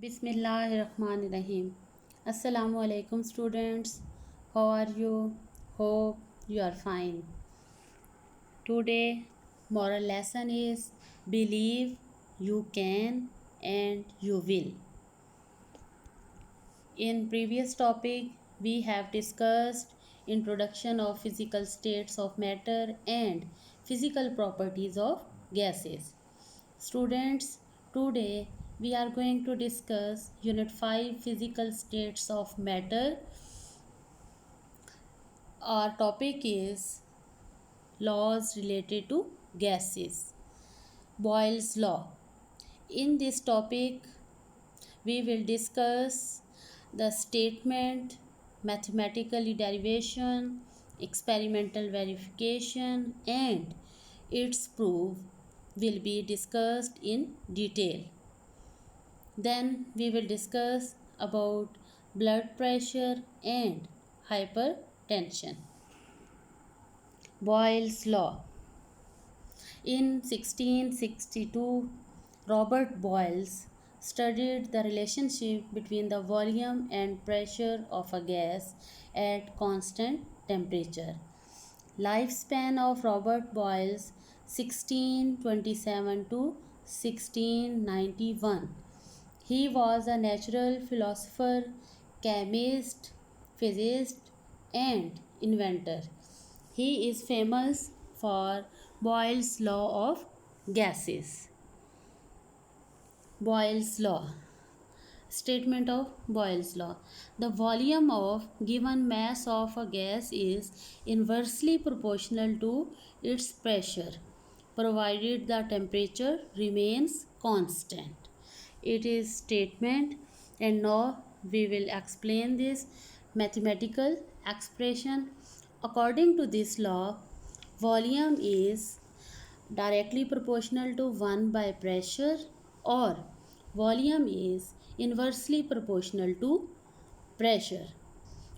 Bismillahirrahmanirrahim. Assalamu alaikum students. How are you? Hope you are fine. Today moral lesson is believe you can and you will. In previous topic we have discussed introduction of physical states of matter and physical properties of gases. Students, today we are going to discuss Unit 5 Physical States of Matter. Our topic is laws related to gases. Boyle's Law. In this topic, we will discuss the statement, mathematical derivation, experimental verification, and its proof will be discussed in detail. Then we will discuss about blood pressure and hypertension. Boyle's Law. In 1662, Robert Boyle studied the relationship between the volume and pressure of a gas at constant temperature. Lifespan of Robert Boyle 1627 to 1691. He was a natural philosopher, chemist, physicist, and inventor. He is famous for Boyle's law of gases. Boyle's law. Statement of Boyle's law. The volume of given mass of a gas is inversely proportional to its pressure, provided the temperature remains constant. It is statement, and now we will explain this mathematical expression. According to this law, volume is directly proportional to 1 by pressure, or volume is inversely proportional to pressure.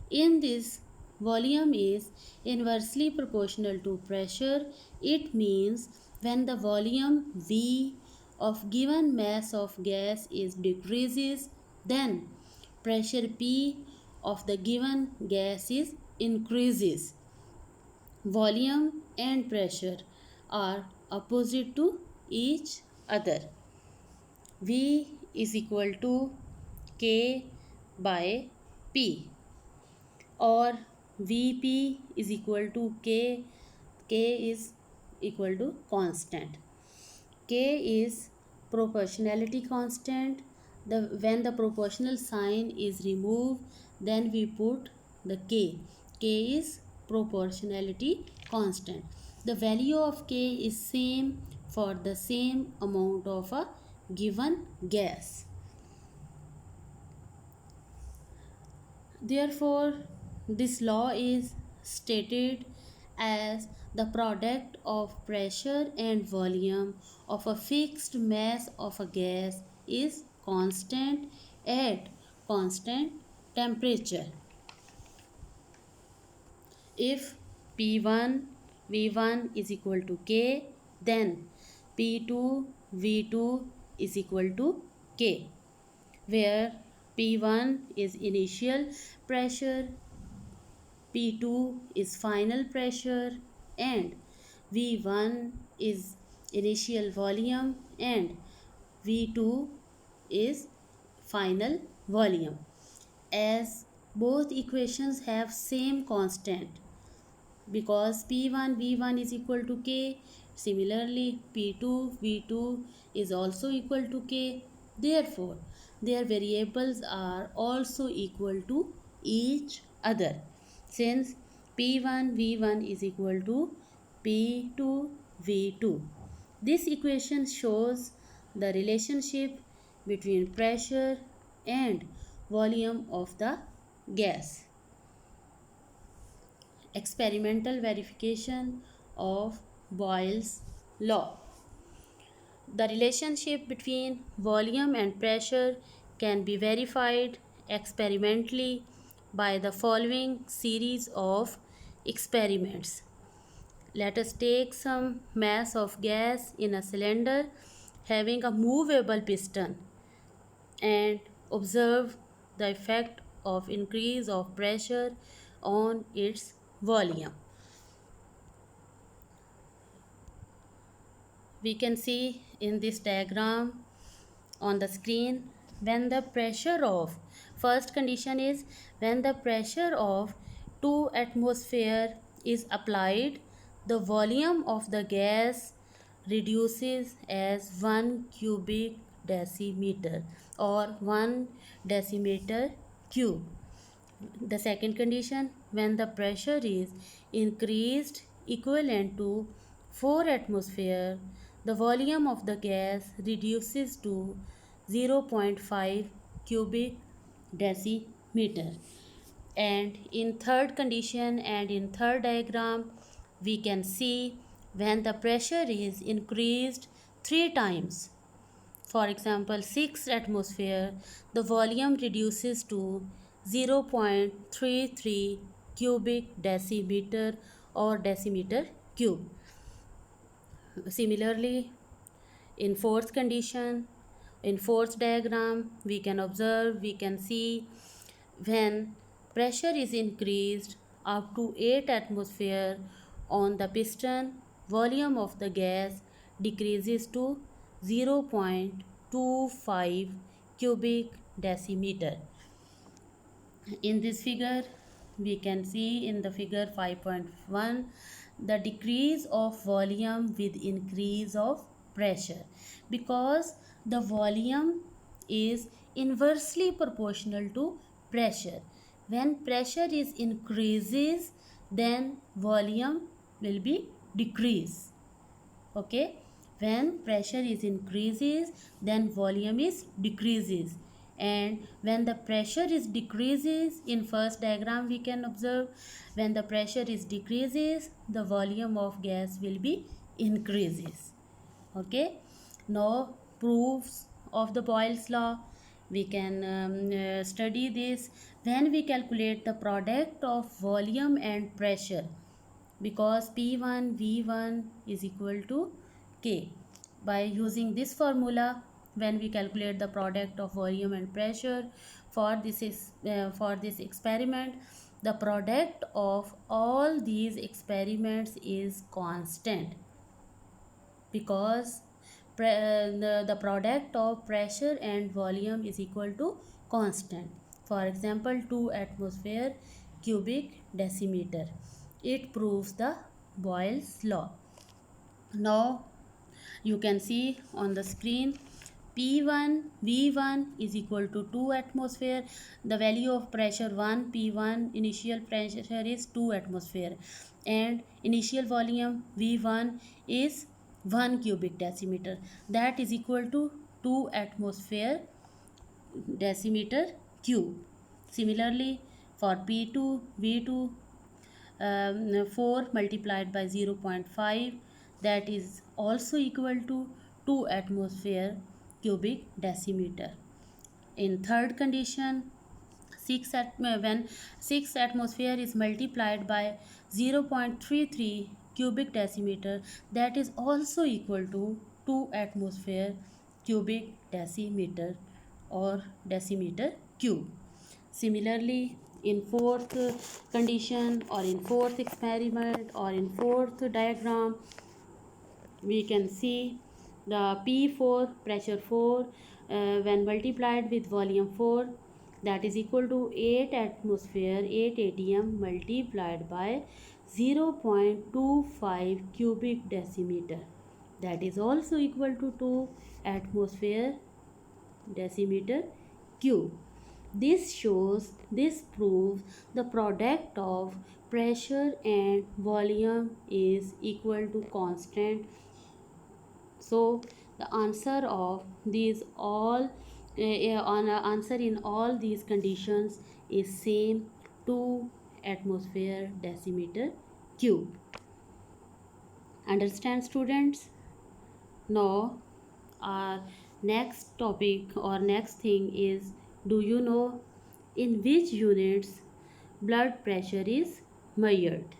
In this, volume is inversely proportional to pressure. It means when the volume V of given mass of gas is decreases, then pressure P of the given gas is increases. Volume and pressure are opposite to each other. V is equal to K by P, or Vp is equal to K. K is equal to constant. K is proportionality constant. When the proportional sign is removed, then we put the K. K is proportionality constant. The value of K is same for the same amount of a given gas. Therefore, this law is stated as the product of pressure and volume of a fixed mass of a gas is constant at constant temperature. If P1 V1 is equal to K, then P2 V2 is equal to K, where P1 is initial pressure, P2 is final pressure, and V1 is initial volume, and V2 is final volume. As both equations have same constant, because P1 V1 is equal to K, similarly P2 V2 is also equal to K. Therefore, their variables are also equal to each other, since P1 V1 is equal to P2 V2. This equation shows the relationship between pressure and volume of the gas. Experimental verification of Boyle's law. The relationship between volume and pressure can be verified experimentally by the following series of experiments. Let us take some mass of gas in a cylinder having a movable piston, and observe the effect of increase of pressure on its volume. We can see in this diagram on the screen, when the pressure of, first condition is when the pressure of 2 atmosphere is applied, the volume of the gas reduces as 1 cubic decimeter or 1 decimeter cube. The second condition, when the pressure is increased equivalent to 4 atmosphere, the volume of the gas reduces to 0.5 cubic decimeter. And in third condition and in third diagram, we can see when the pressure is increased 3 times, for example 6 atmosphere, the volume reduces to 0.33 cubic decimeter or decimeter cube. Similarly, in fourth condition, in fourth diagram, we can observe, we can see when pressure is increased up to 8 atmosphere on the piston, volume of the gas decreases to 0.25 cubic decimeter. In this figure, we can see in the figure 5.1 the decrease of volume with increase of pressure, because the volume is inversely proportional to pressure. When pressure is increases, then volume will be decrease. Okay, when pressure is increases, then volume is decreases, and when the pressure is decreases, in first diagram we can observe, when the pressure is decreases, the volume of gas will be increases. Okay, now proofs of the Boyle's law, we can study this when we calculate the product of volume and pressure, because P1 V1 is equal to K. By using this formula, when we calculate the product of volume and pressure for this experiment, the product of all these experiments is constant, because the product of pressure and volume is equal to constant. For example, 2 atmosphere cubic decimeter. It proves the Boyle's law. Now you can see on the screen, P1 V1 is equal to 2 atmosphere. The value of pressure 1 P1, initial pressure is 2 atmosphere, and initial volume V1 is 1 cubic decimeter, that is equal to 2 atmosphere decimeter cube. Similarly, for P2 V2, 4 multiplied by 0.5, that is also equal to 2 atmosphere cubic decimeter. In third condition, when 6 atmosphere is multiplied by 0.33 cubic decimeter, that is also equal to 2 atmosphere cubic decimeter or decimeter cube. Similarly, in fourth condition or in fourth experiment or in fourth diagram, we can see the P4 pressure 4 when multiplied with volume 4, that is equal to 8 atmosphere 8 atm multiplied by 0.25 cubic decimeter, that is also equal to 2 atmosphere decimeter cube. This proves the product of pressure and volume is equal to constant. So the answer of these all answer in all these conditions is same, 2 atmosphere decimeter cube. Understand, students? Now our next topic or next thing is, do you know in which units blood pressure is measured?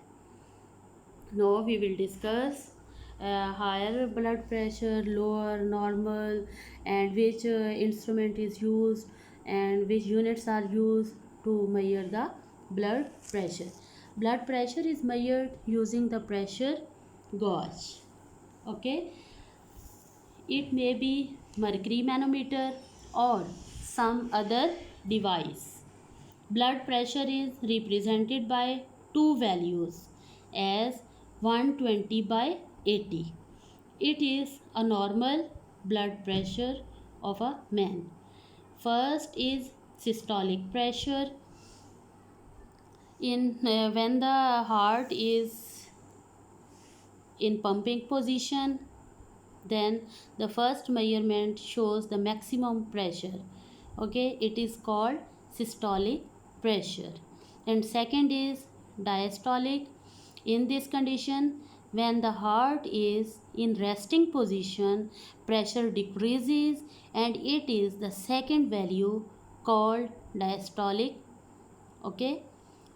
Now we will discuss higher blood pressure, lower, normal, and which instrument is used and which units are used to measure the blood pressure. Blood pressure is measured using the pressure gauge. Okay, it may be mercury manometer or some other device. Blood pressure is represented by two values as 120 by 80. It is a normal blood pressure of a man. First is systolic pressure. In when the heart is in pumping position, then the first measurement shows the maximum pressure. Okay, it is called systolic pressure. And second is diastolic. In this condition, when the heart is in resting position, pressure decreases and it is the second value called diastolic. Okay,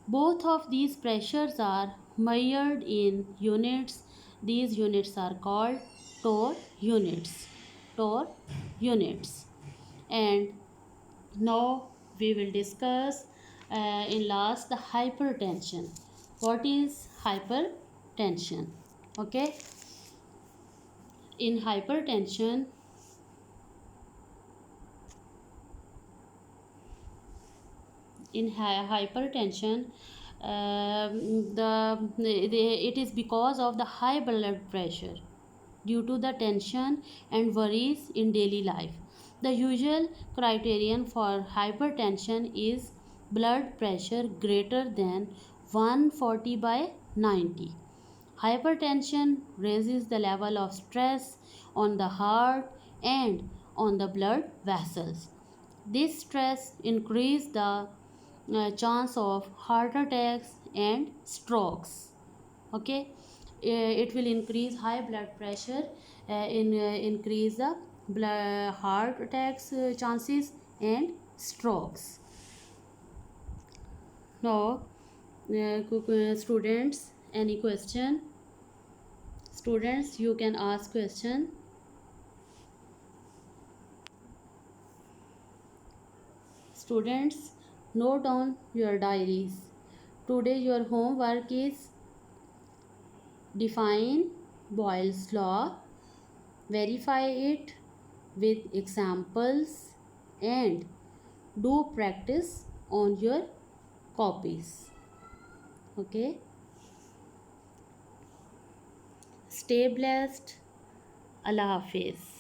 both of these pressures are measured in units. These units are called torr units. Torr units. And now we will discuss in last the hypertension. What is hypertension? Okay, in hypertension, hypertension, it is because of the high blood pressure due to the tension and worries in daily life. The usual criterion for hypertension is blood pressure greater than 140 by 90. Hypertension raises the level of stress on the heart and on the blood vessels. This stress increases the chance of heart attacks and strokes. Okay, it will increase high blood pressure, increase the heart attacks chances and strokes. Now students, any question? Students, you can ask question. Students, note down your diaries. Today your homework is define Boyle's law, verify it with examples and do practice on your copies. Okay, stay blessed. Allah Hafiz.